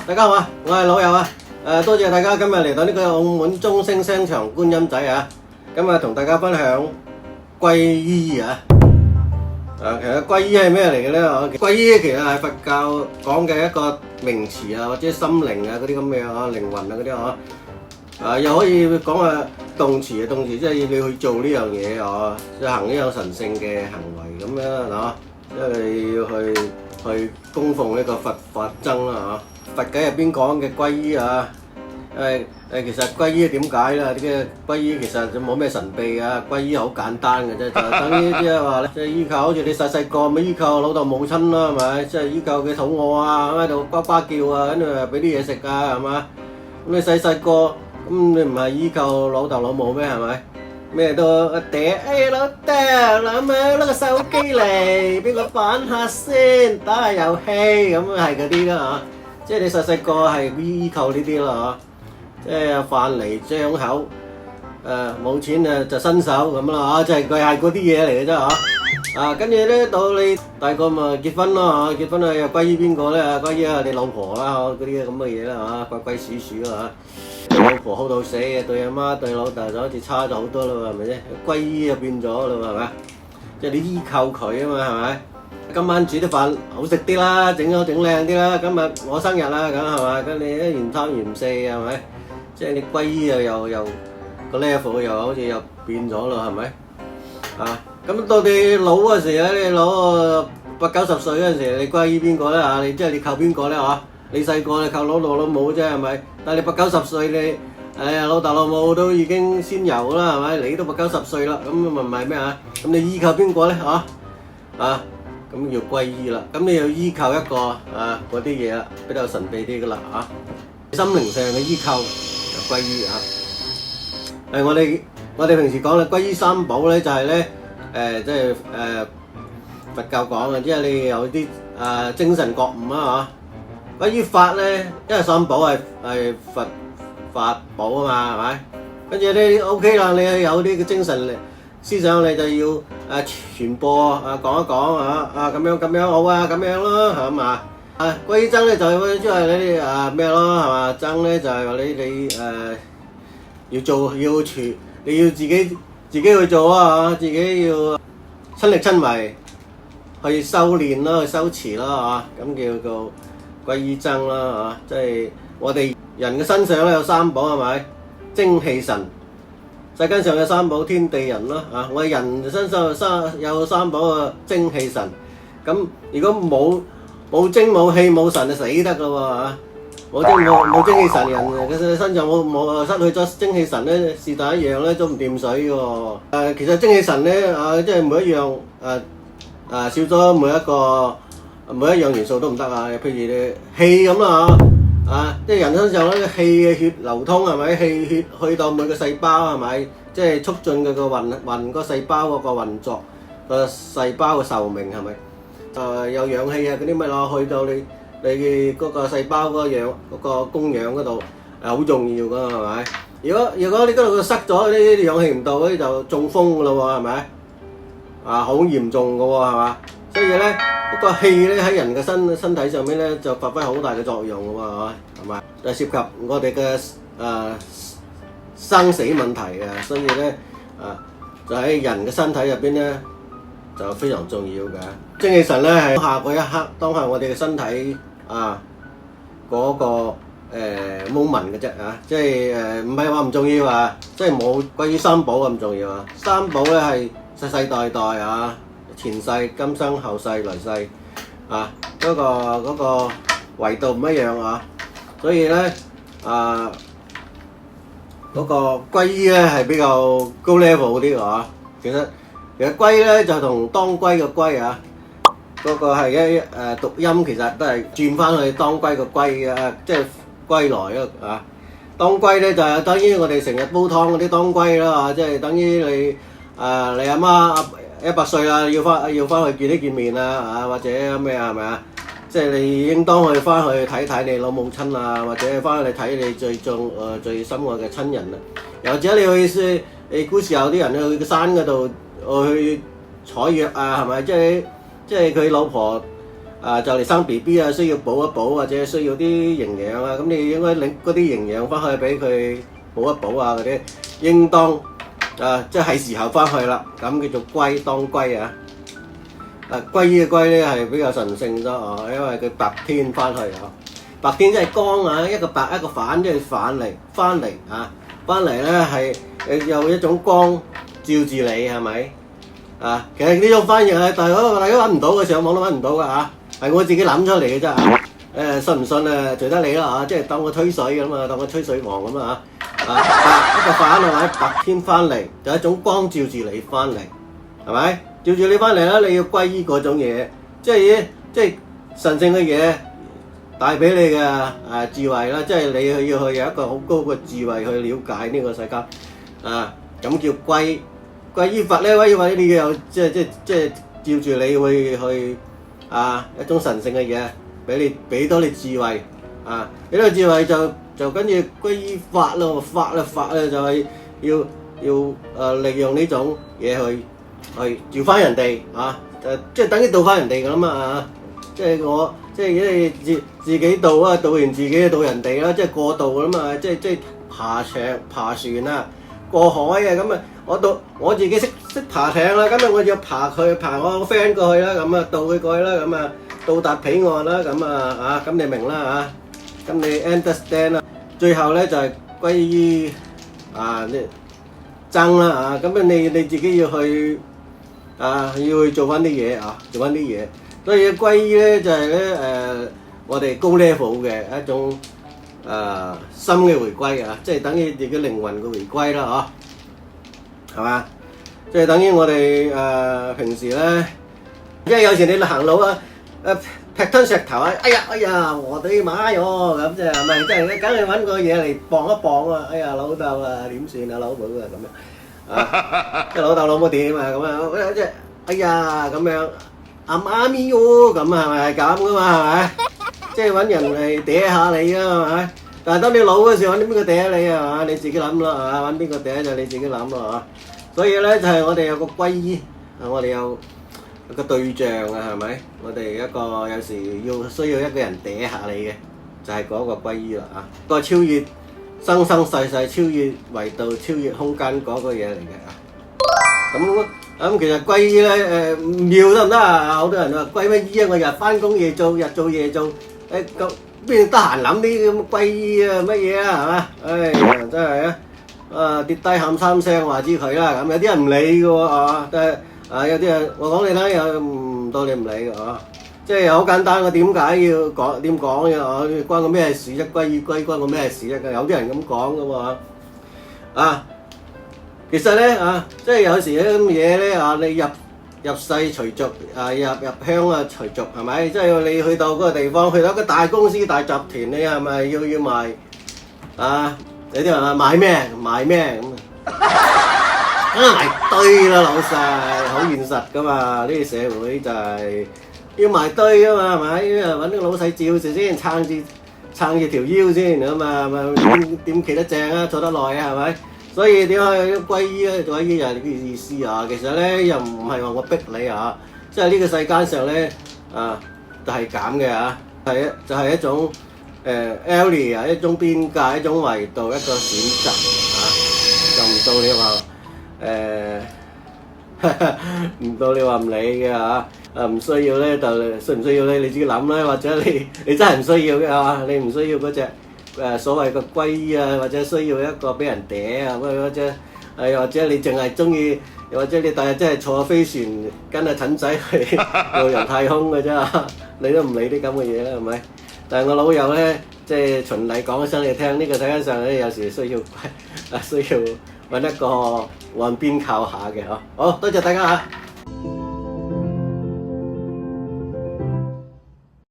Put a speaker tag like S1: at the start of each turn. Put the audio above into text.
S1: 大家好啊，我係老友啊，多謝大家今日嚟到呢個澳門中星商場觀音仔啊，今日同大家分享皈依啊。其實皈依係咩嚟嘅咧？皈依其實係佛教講嘅一個名詞啊，或者心靈啊嗰啲咁嘅啊，靈魂啊嗰啲啊，又可以講啊動詞啊，動詞即係要你去做呢樣嘢啊，即係行呢樣神聖嘅行為咁樣啊，即係你要去供奉呢個佛法僧啦嚇。佛偈入邊講嘅皈依啊，其實皈依點解咧？啲嘅皈依其實就冇咩神秘啊，皈依好簡單嘅啫，就等於即係話咧，即係依靠好似你細個咪依靠老豆母親啦，係咪？即係依靠佢肚餓啊，喺度呱呱叫啊，跟住俾啲嘢食啊，係嘛？咁你細個咁你唔係依靠老豆老母咩？係咪？咩都嗲，老豆老母攞個手機嚟，俾我玩下先，打下遊戲咁係嗰啲啦嚇。即係你細個係依靠呢啲啦嚇，即係飯嚟張口，冇錢就伸手咁啦嚇，即係佢係嗰啲嘢嚟嘅啫嚇。跟住咧到你大個咪結婚咯嚇，結婚又歸依邊個咧？歸依你老婆啦嗰啲咁嘅嘢啦嚇，鬼鬼祟祟啦嚇。老婆好到死嘅，對阿媽對老豆就好似差咗好多啦喎，係咪先？歸依就變咗啦喎，係咪？即係你依靠佢啊嘛，係咪？今晚煮啲飯好食啲啦，整好整靚啲啦。今日我生日啦，咁係嘛？咁你一嫌三嫌四係咪？即係你歸依又個 level 又好似又變咗咯，係咪？咁到你老嗰時咧，你老80、90歲嗰陣時，你歸依邊個咧嚇？你即係你靠邊個咧嚇？你細個你靠老豆老母啫係咪？但係你80、90歲你老豆老母都已經仙遊啦係咪？你都80、90歲啦，咁咪唔係咩嚇？咁你依靠邊個咧嚇？咁要皈依啦，咁你要依靠一個嗰啲嘢啦，比較神秘啲噶啦心靈上嘅依靠就皈依我哋平時講啦，皈依三寶咧就係咧即係佛教講嘅，即係你有啲精神覺悟啊嚇。皈依法咧，因為三寶係佛法寶啊嘛，係咪？跟住你 OK 啦，你有啲嘅精神力。思想你就要傳播講一講咁樣好啊，咁樣咯係嘛？皈依僧咧就係即係你咩咯係嘛？僧咧就係話你要做要傳，你要自己去做啊，自己要親力親為去修練啦，去修持啦嚇，咁叫做皈依僧啦嚇。即係我哋人嘅身上咧有三寶係咪？精氣神。世間上有三寶，天地人咯我哋人身上有三寶嘅精氣神。咁如果冇精冇氣冇神就死得噶喎冇精氣神人嘅身上冇失去咗精氣神咧，是但一樣咧都唔掂水嘅喎。其實精氣神咧即係每一樣少咗每一樣元素都唔得譬如你氣咁啦即係人身上咧氣嘅血流通係咪？氣血去到每個細胞係咪？即係促進佢個運個細胞嗰個運作，個細胞嘅壽命係咪？有氧氣嗰啲咪咯，去到你嗰個細胞嗰個供氧嗰度好重要㗎係咪？如果你嗰度塞咗啲氧氣唔到咧，就中風㗎咯喎係咪？好嚴重㗎喎係嘛？所以咧嗰個氣咧喺人嘅身體上面咧就發揮好大嘅作用㗎喎係嘛？就涉及我哋嘅生死問題所以咧就喺人嘅身體入邊咧就非常重要嘅。精氣神咧係下嗰一刻，當下我哋嘅身體嗰個moment 嘅啫即係唔係話唔重要即係冇關於三寶咁重要三寶咧係世世代代前世、今生、後世、來世嗰個維度唔一樣所以咧嗰個皈依咧係比較高 level 啲其實皈咧就同當歸嘅歸嗰個係讀音其實都係轉翻去當歸嘅歸即係歸來當歸咧就係等於我哋成日煲湯嗰啲當歸啦即係等於你阿媽100歲啦，要翻去見面或者咩係咪即係你應當去翻去睇睇你老母親或者翻去睇你最心愛嘅親人又或者你古時候啲人去個山嗰度去採藥係咪？即係佢老婆就嚟生 BB 啊，需要補一補或者需要啲營養啊，咁你應該拎嗰啲營養翻去俾佢補一補啊嗰啲，應當即係時候翻去啦，咁叫做歸當歸啊。歸依嘅歸咧係比較神聖咗啊，因為佢白天翻去啊，白天即係光啊，一個白一個反，即係翻嚟啊，翻嚟咧係有一種光照住你係咪？啊，其實呢種翻譯大家揾唔到嘅，上網都揾唔到㗎嚇，係我自己諗出嚟嘅啫嚇。信唔信啊？隨得你啦嚇，即係當我吹水咁啊，當我吹水王咁啊嚇。白一個反係咪？白天翻嚟就係一種光照住你翻嚟，係咪？照住你翻嚟啦，你要歸依嗰種嘢，即係神聖嘅嘢帶俾你嘅智慧啦，即係你要去有一個好高嘅智慧去了解呢個世界咁叫歸依佛咧，歸依佛你又即係照住你會去一種神聖嘅嘢俾到你智慧俾到智慧就跟住歸依法咯，法咧就係要利用呢種嘢去照翻人哋即係等於導翻人哋㗎啦嘛即係如果你自己導啊，導完自己就導人哋啦，即係過渡㗎啦嘛，即係爬船啊，過海啊咁啊，我自己識爬艇啦，咁啊我要爬我個 friend 過去啦，咁啊導佢過去啦，咁啊到達彼岸啦，咁咁你明啦咁你 understand 啦，最後咧就係歸於僧啦咁你自己要去要去做翻啲嘢做翻啲嘢，所以歸依咧就係咧我哋高 level 嘅一種心嘅回歸即係等於自己靈魂嘅回歸啦係嘛？即係等於我哋平時咧，因為有時你行路劈吞石頭哎呀我的媽喲咁即係咪？即係梗係揾個嘢嚟磅一磅哎呀老豆點算老母咁樣即係老豆老母點咁樣即係哎呀咁樣媽咪喎咁係咪係咁噶嘛係咪？即係揾人嚟嗲下你係咪？但係當你老嘅時候，揾邊個嗲你嘛？你自己諗啦揾邊個嗲就你自己諗咯所以咧就係我哋有個歸依我哋有個對象係咪？我哋一個有時需要一個人嗲下你嘅，就係嗰個歸依啦個超越生生世世、超越維度、超越空間嗰個嘢嚟嘅咁其實歸依咧唔要得唔得好多人話歸乜依我日翻工夜做，日做夜做咁邊得閒諗啲咁歸依乜嘢係嘛？真係跌低喊三聲話知佢啦咁，有啲人唔理嘅喎但係有啲人我講你睇有唔到你唔理嘅即係好簡單，我點解要講點講嘅關我咩事啫？歸依關我咩事啫？有啲人咁講嘅喎其實咧即係有時啲咁嘢咧你入世隨俗入鄉隨俗係咪？即係你去到嗰個地方，去到一個大公司大集團，你係咪要賣有啲人話賣咩咁梗係賣堆啦，老細好現實噶嘛，呢個社會就係要賣堆啊嘛係咪？揾個老細照住先，撐住條腰先咁點企得正坐得耐係咪？所以點解歸依咧？歸依又係呢個意思其實咧又唔係話我逼你即係呢個世間上咧就係咁嘅就係一種area 一種邊界一種維度一個選擇就唔到你話唔到你話唔理嘅唔需要咧就需唔需要咧你自己諗啦，或者你真係唔需要嘅你唔需要嗰隻所謂嘅歸依或者需要一個俾人嗲或者你淨係中意，又或者你第日真係坐飛船跟阿陳仔去遊太空嘅啫你都唔理啲咁嘅嘢啦係咪？但係我老友咧即係循例講一聲你聽，呢個世界上咧有時需要揾一個岸邊靠下嘅好多謝大家